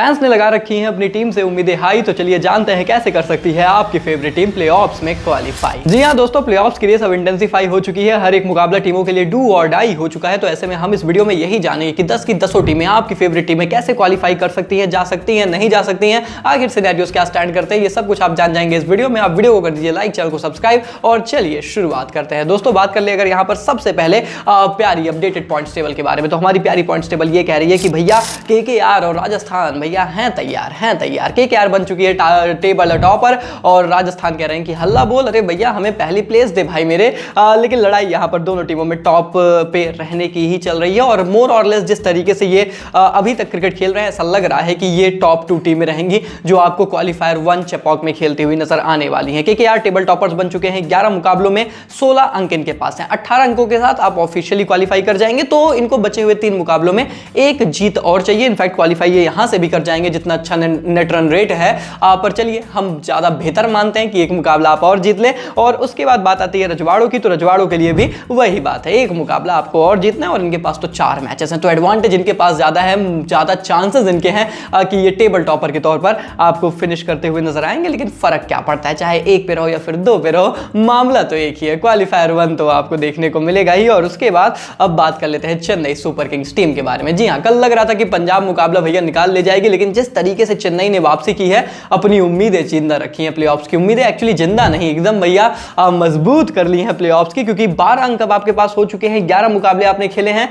Fans ने लगा रखी हैं अपनी टीम से उम्मीदें हाई, तो चलिए जानते हैं कैसे कर सकती है आपकी फेवरेट टीम प्लेऑफ्स में क्वालिफाई। जी हां दोस्तों, प्लेऑफ्स की रेस अब इंटेंसिफाई हो चुकी है। हर एक मुकाबला टीमों के लिए डू और डाई हो चुका है। तो ऐसे में हम इस वीडियो में यही जानेंगे कि 10 की 10 टीमें आपकी फेवरेट टीमें कैसे क्वालिफाई कर सकती है, जा सकती हैं, नहीं जा सकती हैं, आखिर सिनेरियोस क्या स्टैंड करते हैं, ये सब कुछ आप जान जाएंगे इस वीडियो में। आप वीडियो को कर दीजिए लाइक, चैनल को सब्सक्राइब और चलिए शुरुआत करते हैं। दोस्तों बात कर ले अगर यहाँ पर सबसे पहले प्यारी अपडेटेड पॉइंट्स टेबल के बारे में, तो हमारी प्यारी पॉइंट्स टेबल ये कह रही है कि भैया केकेआर और राजस्थान भैया हैं तैयार। केकेआर बन चुकी है टेबल टॉपर और राजस्थान कह रहे हैं कि हल्ला बोल, अरे भैया हमें पहली प्लेस दे भाई मेरे। लेकिन लड़ाई यहाँ पर दोनों टीमों में टॉप पे रहने की ही चल रही है और मोर और लेस जिस तरीके से ये अभी तक क्रिकेट खेल रहे हैं, ऐसा लग रहा है कि ये टॉप 2 टीमें रहेंगी जो आपको क्वालिफायर 1 चेपॉक में खेलती हुई नजर आने वाली हैं। केकेआर टेबल टॉपर्स बन चुके हैं। 11 मुकाबलों में 16 अंक इनके पास हैं। 18 अंकों के साथ आप ऑफिशियली क्वालिफाई कर जाएंगे, तो इनको बचे हुए 3 मुकाबलों में एक जीत और चाहिए। इनफैक्ट क्वालिफाई ये यहां से भी कर जाएंगे जितना अच्छा नेट रन रेट है। पर चलिए हम ज्यादा बेहतर मानते हैं कि एक मुकाबला आप और जीत ले। और उसके बाद बात आती है रजवाड़ों की, तो रजवाड़ों के लिए भी वही बात है, एक मुकाबला आपको और जीतना है और इनके पास तो 4 मैचेस हैं। तो एडवांटेज इनके पास ज्यादा है, ज्यादा चांसेस इनके हैं कि ये टेबल टॉपर के तौर पर आपको फिनिश करते हुए नजर आएंगे। लेकिन फर्क क्या पड़ता है, चाहे 1 पे रहो या फिर 2 पे रहो, मामला तो एक ही है, क्वालिफायर 1 तो आपको देखने को मिलेगा ही। और उसके बाद अब बात कर लेते हैं चेन्नई सुपर किंग्स टीम के बारे में। जी हां, कल लग रहा था कि पंजाब मुकाबला भैया निकाल ले जाएगी, लेकिन जिस तरीके से चेन्नई ने वापसी की है, अपनी उम्मीदें जिंदा रखी हैं। प्लेऑफ्स की उम्मीदें एक्चुअली जिंदा नहीं, एकदम भैया मजबूत कर ली हैं प्लेऑफ्स की, क्योंकि 12 अंक अब आपके पास हो चुके हैं। 11 मुकाबले आपने खेले हैं।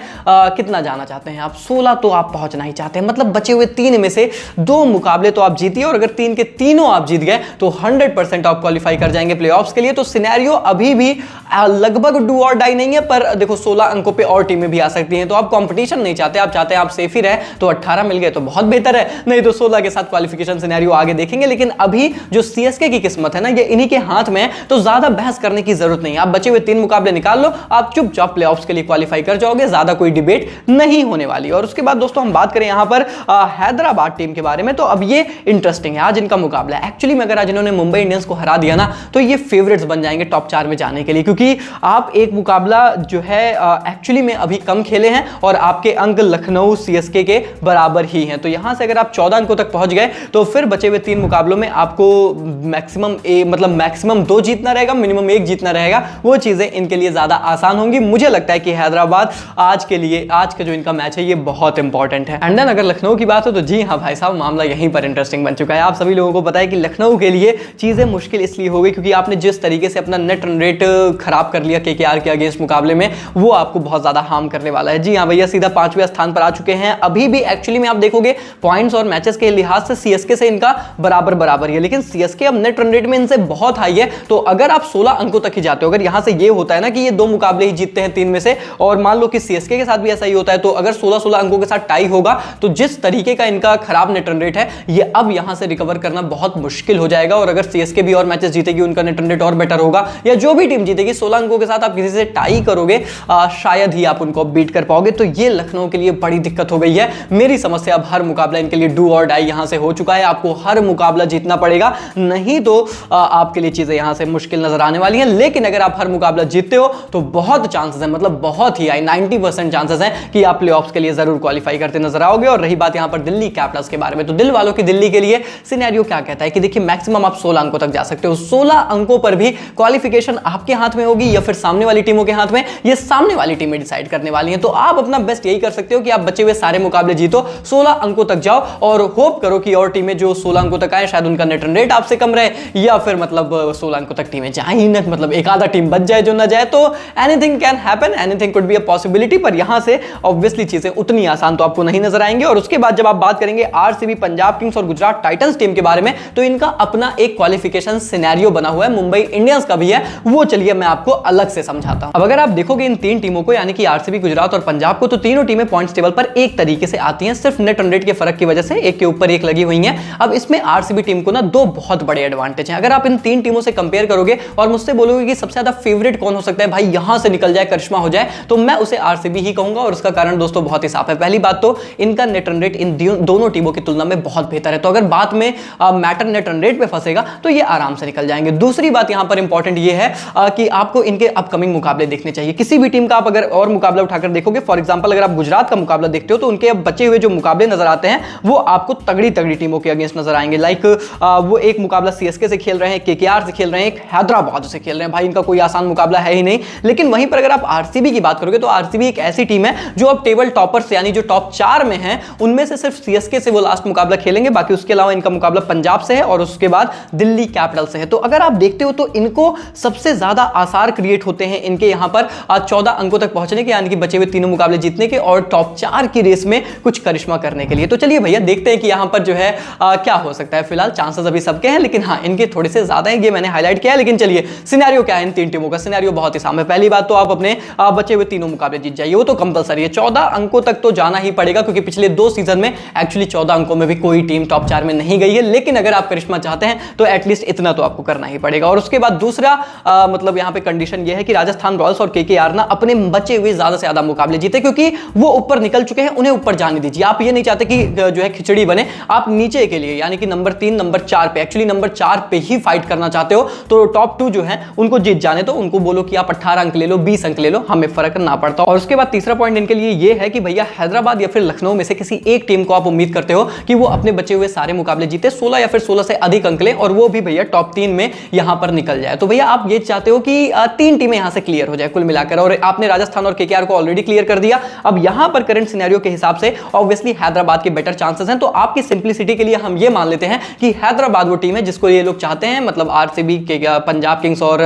कितना जाना चाहते हैं आप? 16 तो आप पहुंचना ही चाहते हैं। मतलब बचे हुए 3 में से 2 मुकाबले तो आप जीतिए और अगर 3 के तीनों आप जीत गए तो 100% आप क्वालिफाई कर जाएंगे प्लेऑफ्स के लिए। तो सिनेरियो अभी भी लगभग डू और डाई नहीं है, पर देखो 16 अंकों पे और टीमें भी आ सकती हैं। तो आप कंपटीशन नहीं चाहते, आप चाहते हैं आप सेफ ही रहे, तो 18 मिल गए तो बहुत बेहतर है, नहीं तो 16 के साथ क्वालिफिकेशन सिनेरियो आगे देखेंगे। लेकिन अभी जो सीएसके की किस्मत है ना, ये इन्हीं के हाथ में है, तो ज्यादा बहस करने की जरूरत नहीं है। आप बचे हुए 3 मुकाबले निकाल लो, आप चुपचाप प्लेऑफ्स के लिए क्वालिफाई कर जाओगे, ज्यादा कोई डिबेट नहीं होने वाली। और उसके बाद दोस्तों हम बात करें यहां पर हैदराबाद टीम के बारे में, तो अब ये इंटरेस्टिंग है। आज इनका मुकाबला है एक्चुअली में, अगर आज इन्होंने मुंबई इंडियंस को हरा दिया ना, तो ये फेवरेट्स बन जाएंगे टॉप 4 में जाने के लिए, क्योंकि आप एक मुकाबला जो है एक्चुअली में अभी कम खेले हैं और आपके अंक लखनऊ सीएसके के बराबर ही हैं। तो यहां से अगर आप 14 अंकों तक पहुंच गए तो फिर बचे हुए 3 मुकाबलों में आपको मैक्सिमम 2 जीतना रहेगा, मिनिमम 1 जीतना रहेगा। वो चीजें इनके लिए ज्यादा आसान होंगी। मुझे लगता है कि हैदराबाद आज का जो इनका मैच है ये बहुत इंपॉर्टेंट है। एंड देन अगर लखनऊ की बात हो तो जी हां भाई साहब, मामला यहीं पर इंटरेस्टिंग बन चुका है। आप सभी लोगों को पता है कि लखनऊ के लिए चीजें मुश्किल इसलिए हो गई क्योंकि आपने जिस तरीके से अपना नेट रन रेट खराब कर लिया केकेआर के अगेंस्ट मुकाबले में, वो आपको बहुत ज्यादा हार्म करने वाला है। जी हां भैया, सीधा 5वें स्थान पर आ चुके हैं। अभी भी एक्चुअली में आप देखोगे पॉइंट्स और मैचेस के लिहाज से सीएसके से इनका बराबर है, लेकिन सीएसके अब नेट रन रेट में इनसे बहुत हाई है। तो अगर आप 16 अंकों तक ही जाते हो, अगर यहां से ये होता है ना कि ये 2 मुकाबले ही जीतते हैं 3 में से, और मान लो कि सीएसके के साथ भी ऐसा ही होता है, तो अगर 16 अंकों के साथ टाई होगा, तो जिस तरीके का इनका खराब नेट रन रेट है, ये अब यहां से रिकवर करना बहुत मुश्किल हो जाएगा। और अगर सीएसके भी और मैचेस जीतेगी, उनका नेट रन रेट और बेटर होगा, या जो भी टीम जीतेगी 16 अंकों के साथ आप किसी से टाई करोगे, शायद ही आप उनको बीट कर पाओगे। तो ये लखनऊ के लिए बड़ी दिक्कत हो गई है। मेरी समस्या अब हर मुकाबला इनके लिए डू और डाई यहां से हो चुका है। आपको हर मुकाबला जीतना पड़ेगा, नहीं तो आपके लिए चीजें यहां से मुश्किल नजर आने वाली हैं। लेकिन अगर आप हर मुकाबला जीतते हो तो बहुत चांसेस हैं, मतलब बहुत ही हाई 90% चांसेस हैं कि आप प्लेऑफ्स के लिए जरूर क्वालिफाई करते नजर आओगे। और रही बात यहां पर दिल्ली कैपिटल्स के बारे में, तो दिल वालों की दिल्ली के लिए सिनेरियो क्या कहता है कि देखिए मैक्सिमम आप 16 अंकों तक जा सकते हो। 16 अंकों पर भी क्वालिफिकेशन आपके हाथ में होगी या फिर सामने वाली टीमों के हाथ में, ये सामने वाली टीमें डिसाइड करने वाली हैं। तो आप अपना बेस्ट यही कर सकते हो कि आप बचे हुए सारे मुकाबले जीतो, 16 अंकों तक जाओ और होप करो कि और टीमें जो 16 अंकों तक आए, शायद उनका नेट रन रेट आपसे कम रहे, या फिर मतलब 16 अंकों तक टीमें जाए ही ना, मतलब एक आधा टीम बच जाए जो ना जाए। तो anything can happen, anything could be a possibility. पर यहां से ऑब्वियसली चीजें उतनी आसान तो आपको नहीं नजर आएंगे। और उसके बाद जब आप बात करेंगे आरसीबी, पंजाब किंग्स और गुजरात टाइटंस टीम के बारे में, तो इनका अपना एक क्वालिफिकेशन सिनेरियो बना हुआ है। मुंबई इंडियंस का भी है, वो चलिए मैं आपको अलग से समझाता हूं। अब अगर आप देखोगे इन 3 टीमों को, यानी कि आरसीबी, गुजरात और पंजाब को, तो तीनों टीमें पॉइंट्स टेबल पर एक तरीके से आती हैं, सिर्फ नेट रन रेट के फर्क की वजह से एक के ऊपर एक लगी हुई हैं। अब इसमें आरसीबी टीम को ना 2 बहुत बड़े एडवांटेज हैं। अगर आप इन 3 टीमों से कंपेयर करोगे और मुझसे बोलोगे कि सबसे ज्यादा फेवरेट कौन हो सकता है भाई, यहां से निकल जाए, करिश्मा हो जाए, तो मैं उसे आरसीबी ही कहूंगा। और उसका कारण दोस्तों बहुत ही साफ है। पहली बात तो इनका नेट रन रेट इन दोनों टीमों की तुलना में बहुत बेहतर है। तो अगर बात में मैटर नेट रन रेट पे फंसेगा तो ये आराम से निकल जाएंगे। दूसरी बात यहां पर इंपॉर्टेंट ये है कि आपको इनके अपकमिंग मुकाबले देखने चाहिए। किसी भी टीम का आप अगर और मुकाबला उठाकर देखोगे, फॉर एग्जांपल अगर आप गुजरात का मुकाबला देखते हो तो उनके अब बचे हुए जो मुकाबले नजर आते हैं वो आपको तगड़ी तगड़ी टीमों के अगेंस्ट नजर आएंगे। लाइक वो एक मुकाबला सीएसके से खेल रहे हैं, केकेआर से खेल रहे हैं, एक हैदराबाद से खेल रहे हैं। भाई इनका कोई आसान मुकाबला है ही नहीं। लेकिन वहीं पर अगर आप आरसीबी की बात करोगे तो आरसीबी एक ऐसी टीम है जो अब टेबल टॉपर्स यानी जो टॉप 4 में है उनमें से सिर्फ सीएसके से वो लास्ट मुकाबला खेलेंगे, बाकी उसके अलावा इनका मुकाबला पंजाब से है और उसके बाद दिल्ली कैपिटल से है। तो अगर आप देखते हो तो इनको सबसे ज्यादा आसार क्रिएट होते हैं इनके यहां पर 14 अंकों तक पहुंचने के, यानी कि बचे हुए तीनों मुकाबले जीतने के और टॉप 4 की रेस में कुछ करिश्मा करने के लिए। तो चलिए भैया देखते हैं कि यहां पर जो है क्या हो सकता है। फिलहाल चांसेस अभी सबके हैं, लेकिन हाँ इनके थोड़े से ज्यादा हैं, ये मैंने हाईलाइट किया है। लेकिन चलिए सिनेरियो क्या है इन तीन टीमों का। सिनेरियो बहुत ही सामने। पहली बात तो आप अपने बचे हुए तीनों मुकाबले जीत जाइए, वो तो कंपलसरी है। 14 अंकों तक तो जाना ही पड़ेगा, क्योंकि पिछले 2 सीजन में एक्चुअली 14 अंकों में भी कोई टीम टॉप 4 में नहीं गई है। लेकिन अगर आप करिश्मा चाहते हैं तो एटलीस्ट इतना तो आपको करना ही पड़ेगा। और उसके बाद दूसरा मतलब यहां पे कंडीशन यह है कि राजस्थान रॉयल्स और केकेआर ना अपने बचे हुए ज्यादा से ज्यादा मुकाबले जीते, क्योंकि वो ऊपर निकल चुके हैं, उन्हें ऊपर जाने दीजिए। आप ये नहीं चाहते कि जो है खिचड़ी बने, आप नीचे के लिए यानी कि नंबर 3 नंबर 4 पे, एक्चुअली नंबर 4 पे ही फाइट करना चाहते हो तो टॉप 2 जो है उनको जीत जाने दो। उनको बोलो कि आप 18 अंक ले लो, 20 अंक ले लो, हमें फर्क ना पड़ता। और उसके बाद तीसरा पॉइंट इनके लिए ये है कि भैया हैदराबाद या फिर लखनऊ में से किसी एक टीम को आप उम्मीद करते हो कि वो अपने बचे हुए सारे मुकाबले जीते, 16 या फिर 16 से अधिक अंक ले और वो भी भैया टॉप 3 में यहां पर निकल जाए। तो भैया आप ये चाहते हो कि 3 टीमें यहां से क्लियर हो जाए कुल मिलाकर, और आपने राजस्थान और केकेआर को ऑलरेडी क्लियर कर दिया। अब यहां पर करंट सिनेरियो के हिसाब से ऑब्वियसली हैदराबाद के बेटर चांसेस हैं। तो आपकी सिंप्लिसिटी के लिए हम ये मान लेते हैं कि हैदराबाद वो टीम है जिसको ये लोग चाहते हैं, मतलब आरसीबी के पंजाब किंग्स और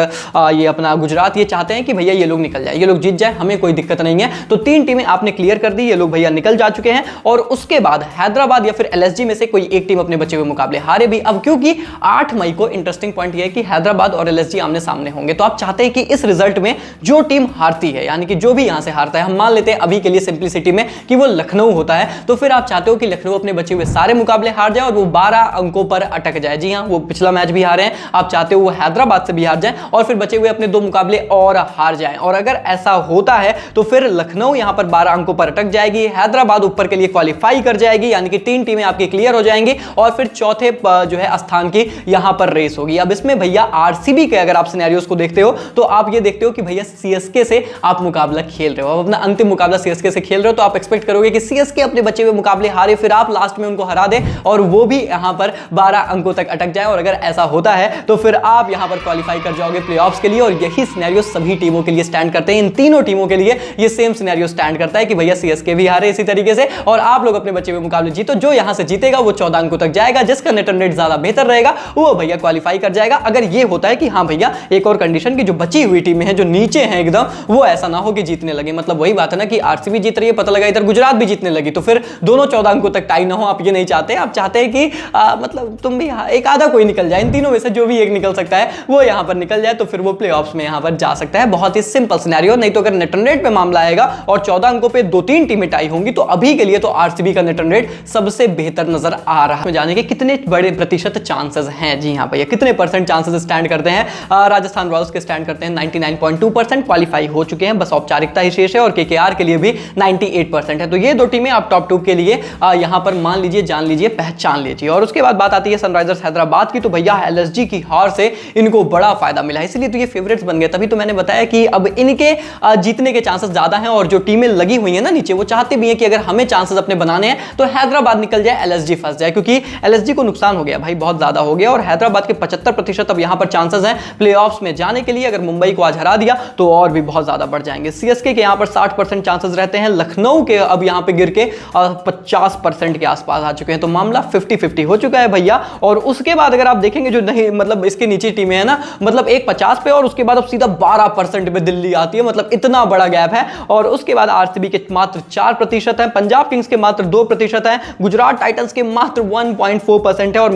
ये अपना गुजरात ये चाहते हैं कि भैया ये लोग निकल जाए, ये लोग जीत जाए, हमें कोई दिक्कत नहीं है। तो 3 टीमें आपने क्लियर कर दी, ये लोग भैया निकल जा चुके हैं। और उसके बाद हैदराबाद या फिर एलएसजी में से कोई एक टीम अपने बचे हुए मुकाबले हारे भी। अब क्योंकि 8 मई को इंटरेस्टिंग पॉइंट यह है कि हैदराबाद और एलएसजी आमने सामने होंगे, तो आप चाहते हैं कि इस रिजल्ट में जो टीम हारती है, यानी कि जो भी यहां से हारता है, हम मान लेते हैं अभी के लिए सिंप्लिसिटी में कि वो लखनऊ होता है, तो फिर आप चाहते हो कि लखनऊ अपने बचे हुए सारे मुकाबले हार जाए और वो 12 अंकों पर अटक जाए। जी हां, वो पिछला मैच भी हारे हैं, आप चाहते हो वो हैदराबाद से भी हार जाए और फिर बचे हुए अपने 2 मुकाबले और हार जाए। और अगर ऐसा होता है तो फिर लखनऊ यहां पर 12 अंकों पर अटक जाएगी, हैदराबाद ऊपर के लिए क्वालिफाई कर जाएगी, यानी कि 3 टीमें आपकी क्लियर हो जाएंगी और फिर चौथे जो है स्थान की यहां पर रेस होगी। अब इसमें भैया आरसीबी के अगर आप सिनेरियोस को देखते हो तो आप ये देखते हो कि भैया सीएसके से आप मुकाबला खेल रहे हो, अब अपना अंतिम मुकाबला सीएसके से खेल रहे हो, तो आप एक्सपेक्ट करोगे कि सीएसके अपने बचे हुए मुकाबले हारे, फिर आप लास्ट में उनको हरा दे और वो भी यहां पर 12 अंकों तक अटक जाए। और अगर ऐसा होता है तो फिर आप यहां पर क्वालिफाई कर जाओगे प्लेऑफ्स के लिए। और यही सिनेरियो सभी टीमों के लिए स्टैंड करते हैं, इन तीनों टीमों के लिए ये सेम सिनेरियो स्टैंड करता है कि भैया सीएसके भी हारे इसी तरीके से और आप लोग अपने बचे हुए मुकाबले जीतो। जो यहां से जीतेगा वो 14 अंकों तक जाएगा, जिसका नेट रन रेट ज्यादा बेहतर रहेगा वो भैया क्वालिफाई कर जाएगा। अगर ये होता है कि हाँ भैया एक और कंडीशन की जो बची हुई टीमें हैं जो नीचे हैं एकदम, वो ऐसा ना हो कि जीतने लगे, मतलब वही बात है ना कि आरसीबी जीत रही है, पता लगा इधर गुजरात भी जीतने लगी, तो फिर दोनों 14 अंकों तक टाई ना हो। आप ये नहीं चाहते, आप चाहते हैं कि मतलब तुम भी एक आधा कोई निकल जाए, इन तीनों में से जो भी एक निकल सकता है वो यहां पर निकल जाए, तो फिर वो प्लेऑफ्स में यहां पर जा सकता है। बहुत ही सिंपल सिनेरियो। नहीं तो अगर नेट रन रेट पे मामला आएगा और 14 अंकों पे 2-3 टीमें टाई होंगी तो अभी के लिए तो आरसीबी का नेट रन रेट सबसे बेहतर नजर आ रहा है। जाने के कितने बड़े प्रतिशत चांसेस हैं, जी हां भैया कितने परसेंट चांसेस स्टैंड करते हैं, राजस्थान रॉयल्स के स्टैंड करते हैं 99.2%, क्वालिफाई हो चुके हैं, बस औपचारिकता ही शेष है। और केकेआर के लिए भी 98% है। तो ये 2 टीमें आप टॉप 2 के लिए यहां पर मान लीजिए, जान लीजिए, पहचान लीजिए। और उसके बाद बात आती है सनराइजर्स हैदराबाद की, तो भैया एलएसजी की हार से इनको बड़ा फायदा मिला, इसलिए तो ये फेवरेट्स बन गए। तभी तो मैंने बताया कि अब इनके जीतने के चांसेस ज्यादा हैं और जो टीमें लगी हुई हैं ना नीचे, वो चाहते भी हैं कि अगर हमें चांसेस अपने बनाने हैं तो हैदराबाद निकल जाए, एलएसजी फंस जाए, क्योंकि एलएसजी को नुकसान हो गया भाई, बहुत ज्यादा हो गया। और हैदराबाद के 75% अब यहां पर चांसेस हैं प्लेऑफ्स में जाने के लिए। अगर मुंबई को आज हरा दिया तो और भी बहुत ज्यादा बढ़ जाएंगे। सीएसके के यहां पर 60% चांसेस रहते हैं, लखनऊ के अब यहां पे गिर के 50% के आसपास आ चुके हैं, तो मामला 50-50 हो चुका है भैया। और उसके बाद अगर आप देखेंगे जो नहीं, मतलब इसके नीचे टीमें हैं ना, मतलब एक 50 पे और उसके बाद अब सीधा 12% पे दिल्ली आती है, मतलब इतना बड़ा गैप है। और उसके बाद आरसीबी के मात्र 4% है, पंजाब किंग्स के मात्र 2% है, गुजरात टाइटंस के मात्र 1.4% है और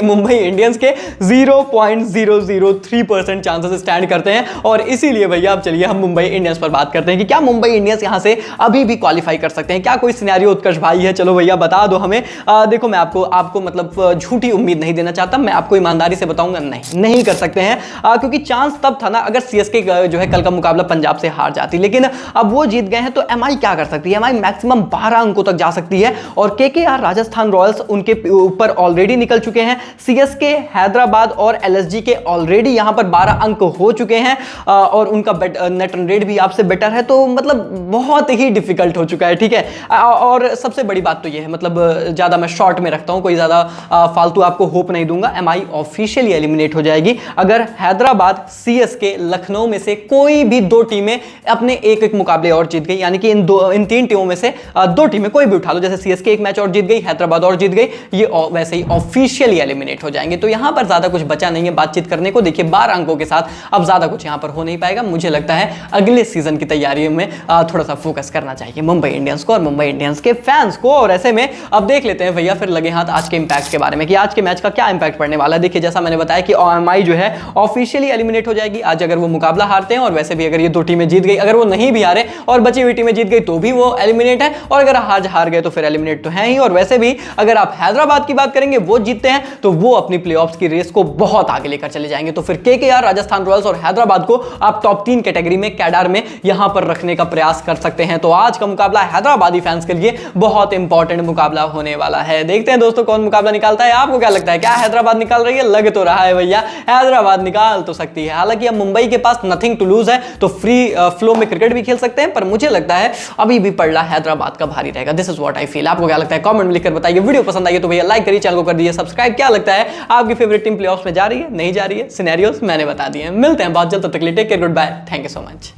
मुंबई इंडियंस के 0.003% चांसेस स्टैंड करते हैं। और इसीलिए भैया अब चलिए हम मुंबई इंडियंस पर बात करते हैं कि क्या मुंबई इंडियंस यहां से अभी भी क्वालिफाई कर सकते हैं, क्या कोई सिनेरियो उत्कर्ष भाई है, चलो भैया बता दो हमें। देखो मैं आपको मतलब झूठी उम्मीद नहीं देना चाहता, मैं आपको ईमानदारी से बताऊंगा नहीं कर सकते हैं, क्योंकि चांस तब था ना अगर सीएसके जो है कल का मुकाबला पंजाब से हार जाती, लेकिन अब वो जीत गए हैं तो एमआई क्या कर सकती है, एमआई मैक्सिमम 12 अंकों तक जा सकती है। और केकेआर राजस्थान रॉयल्स उनके ऊपर ऑलरेडी निकल चुके हैं, सीएसके हैदराबाद और एलएसजी के ऑलरेडी यहां पर 12 अंक हो चुके हैं और उनका नेट रन रेट भी आपसे बेटर है, तो मतलब बहुत ही डिफिकल्ट हो चुका है, ठीक है। और सबसे बड़ी बात तो यह है है, मतलब ज्यादा मैं शॉर्ट में रखता हूं, कोई ज्यादा फालतू आपको होप नहीं दूंगा। एमआई ऑफिशियली एलिमिनेट हो जाएगी अगर हैदराबाद, सीएसके, लखनऊ में से कोई भी 2 टीमें अपने एक एक मुकाबले और जीत गई, यानी कि इन 3 टीमों में से 2 टीमें कोई भी उठा लो, जैसे सीएसके एक मैच और जीत गई, हैदराबाद और जीत गई, ये वैसे ही ऑफिशियली एलिमिनेट हो जाएंगे। तो यहां पर ज्यादा कुछ बचा नहीं है बातचीत करने को। देखिए 12 अंकों के साथ अब ज्यादा कुछ यहां पर हो नहीं पाएगा। मुझे लगता है अगले सीजन की तैयारियों में थोड़ा सा फोकस करना चाहिए मुंबई इंडियंस को और मुंबई इंडियंस के फैंस को। और ऐसे में अब देख लेते हैं भैया फिर लगे हाथ आज के इंपैक्ट के बारे में कि आज के मैच का क्या इंपैक्ट पड़ने वाला है। देखिए जैसा मैंने बताया कि एमआई जो है ऑफिशियली एलिमिनेट हो जाएगी आज अगर वो मुकाबला हारते हैं, और वैसे भी अगर ये 2 टीमें जीत गई, अगर वो नहीं भी हारे और बची हुई टीमें जीत गई तो भी वो एलिमिनेट है, और अगर आज हार गए तो फिर एलिमिनेट तो है ही। और वैसे भी अगर आप हैदराबाद की बात करेंगे, वो जीतते हैं तो वो अपनी प्लेऑफ्स की रेस को बहुत आगे लेकर चले जाएंगे। तो फिर केकेआर, राजस्थान रॉयल्स और हैदराबाद को आप टॉप 3 कैटेगरी में, कैडर में यहां पर रखने का प्रयास कर सकते हैं। तो आज का मुकाबला हैदराबादी फैंस के लिए बहुत इंपॉर्टेंट मुकाबला होने वाला है। देखते हैं दोस्तों कौन मुकाबला निकालता है। आपको क्या लगता है, क्या हैदराबाद निकाल रही है? लग तो रहा है भैया हैदराबाद निकाल तो सकती है। हालांकि अब मुंबई के पास नथिंग टू लूज है तो फ्री फ्लो में क्रिकेट भी खेल सकते हैं, पर मुझे लगता है अभी भी पड़ला हैदराबाद का भारी रहेगा। This is what I feel. आपको क्या लगता है कमेंट में लिखकर बताइए। वीडियो पसंद आई तो भैया लाइक करिए, चैनल को कर दीजिए सब्सक्राइब। क्या लगता है आपकी फेवरेट टीम प्लेऑफ्स में जा रही है, नहीं जा रही है? सिनेरियोस मैंने बता दिए। मिलते हैं बहुत जल्द, तब तक के लिए take care, goodbye, thank you so much.